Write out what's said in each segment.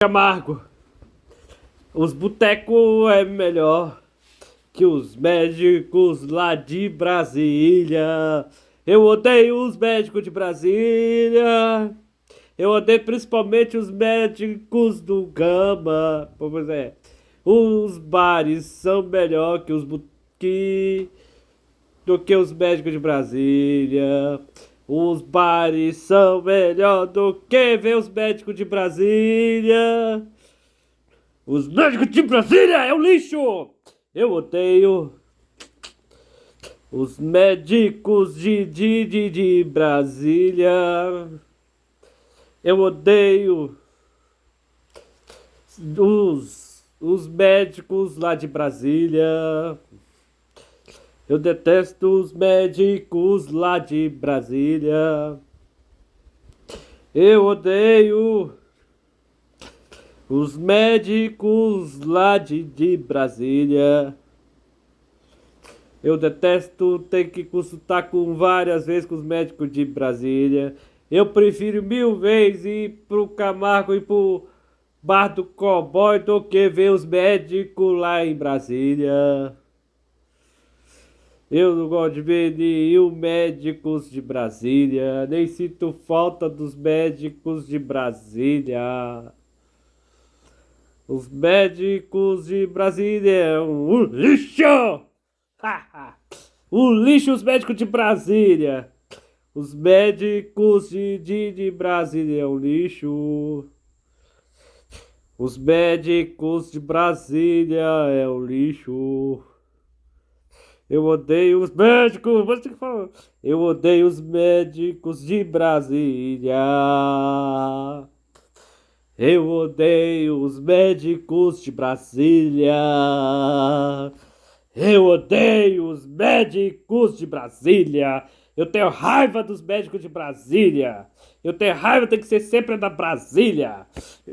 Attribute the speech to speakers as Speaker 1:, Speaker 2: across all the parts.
Speaker 1: Camargo, os botecos é melhor que os médicos lá de Brasília. Eu odeio os médicos de Brasília. Eu odeio principalmente os médicos do Gama. Pois é, os bares são melhor que do que os médicos de Brasília. Os bares são melhor do que ver os médicos de Brasília. Os médicos de Brasília é um lixo! Eu odeio os médicos de Brasília. Eu odeio os médicos lá de Brasília. Eu detesto os médicos lá de Brasília. Eu odeio os médicos lá de Brasília. Eu detesto ter que consultar várias vezes com os médicos de Brasília. Eu prefiro 1000 vezes ir pro Camargo e pro Bar do Cowboy do que ver os médicos lá em Brasília. Eu não gosto de ver nenhum médicos de Brasília. Nem sinto falta dos médicos de Brasília. Os médicos de Brasília é um lixo! Um lixo os médicos de Brasília. Os médicos de Brasília é um lixo. Os médicos de Brasília é um lixo. Eu odeio os médicos. Você que fala. Eu odeio os médicos de Brasília. Eu odeio os médicos de Brasília. Eu odeio os médicos de Brasília. Eu tenho raiva dos médicos de Brasília. Eu tenho raiva, tem que ser sempre da Brasília.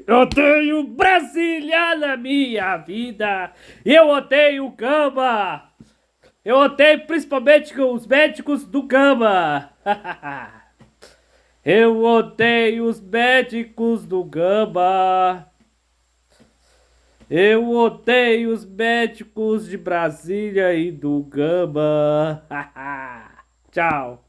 Speaker 1: Eu odeio Brasília na minha vida. Eu odeio Gama. Eu odeio principalmente os médicos do Gama. Eu odeio os médicos do Gama. Eu odeio os médicos de Brasília e do Gama. Tchau.